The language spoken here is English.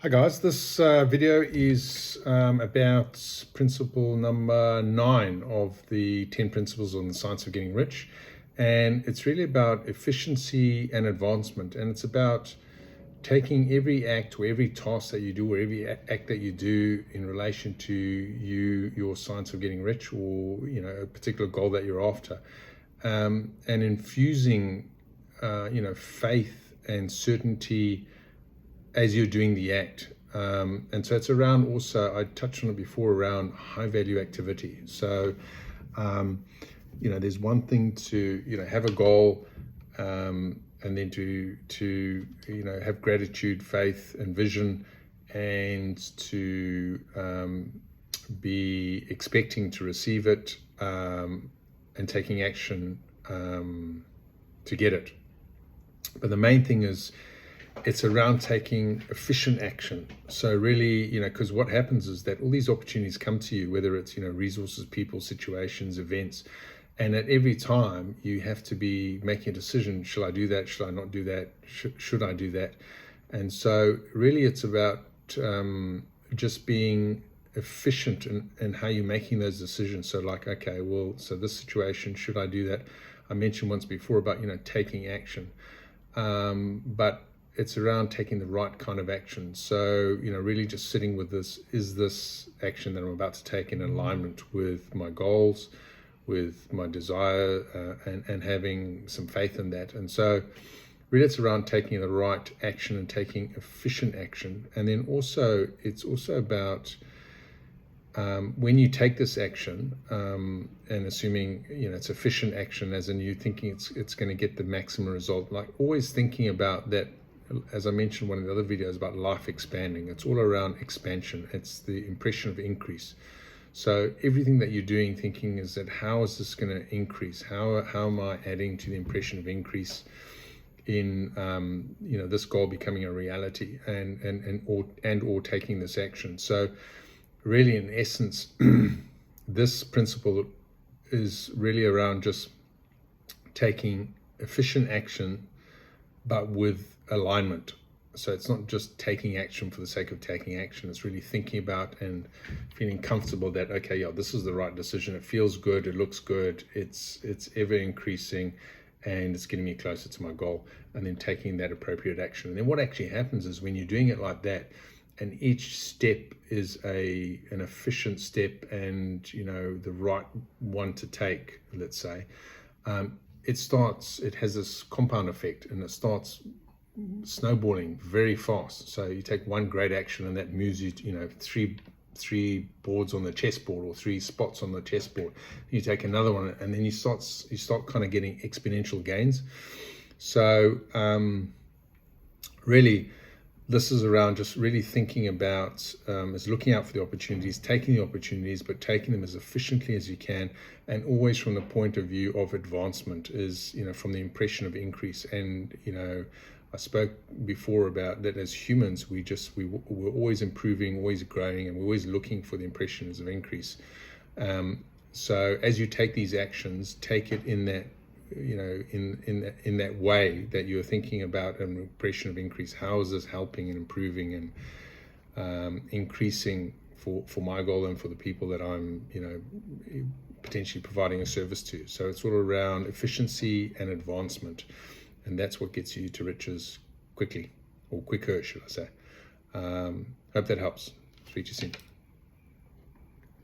Hi guys, this video is about principle number 9 of the 10 principles on the science of getting rich, and it's really about efficiency and advancement, and it's about taking every act or every task that you do or every act that you do in relation to your science of getting rich, or a particular goal that you're after, and infusing faith and certainty as you're doing the act. And so it's around, also I touched on it before, around high value activity. So there's one thing to have a goal, and then to have gratitude, faith and vision, and to be expecting to receive it, and taking action to get it. But the main thing is it's around taking efficient action. So really, because what happens is that all these opportunities come to you, whether it's resources, people, situations, events, and at every time you have to be making a decision. Shall I do that? Should I not do that? Should I do that? And so really it's about just being efficient in how you're making those decisions. So like, okay, well, so this situation, should I do that? I mentioned once before about taking action, but it's around taking the right kind of action. So, really just sitting with this, is this action that I'm about to take in alignment with my goals, with my desire, and having some faith in that. And so really it's around taking the right action and taking efficient action. And then also, it's also about when you take this action, and assuming it's efficient action, as in you thinking it's going to get the maximum result, like always thinking about that. As I mentioned one of the other videos about life expanding, it's all around expansion. It's the impression of increase. So everything that you're doing, thinking is that, how is this going to increase? How am I adding to the impression of increase in this goal becoming a reality, and or taking this action? So really, in essence, this principle is really around just taking efficient action, but with alignment. So it's not just taking action for the sake of taking action. It's really thinking about and feeling comfortable that, okay, yeah, this is the right decision. It feels good. It looks good. It's ever increasing, and it's getting me closer to my goal. And then taking that appropriate action. And then what actually happens is, when you're doing it like that, and each step is an efficient step, and the right one to take, let's say, it has this compound effect, and it starts snowballing very fast. So you take one great action, and that moves you three boards on the chessboard, or 3 spots on the chessboard. You take another one, and then you start kind of getting exponential gains. So really, this is around just really thinking about, is looking out for the opportunities, taking the opportunities, but taking them as efficiently as you can, and always from the point of view of advancement, is from the impression of increase. And I spoke before about that as humans, we're always improving, always growing, and we're always looking for the impressions of increase. So as you take these actions, take it in that in that way that you're thinking about an impression of increase. How is this helping and improving and increasing for my goal and for the people that I'm potentially providing a service to? So it's all around efficiency and advancement, and that's what gets you to riches quickly, or quicker, should I say. Hope that helps. Speak to you soon.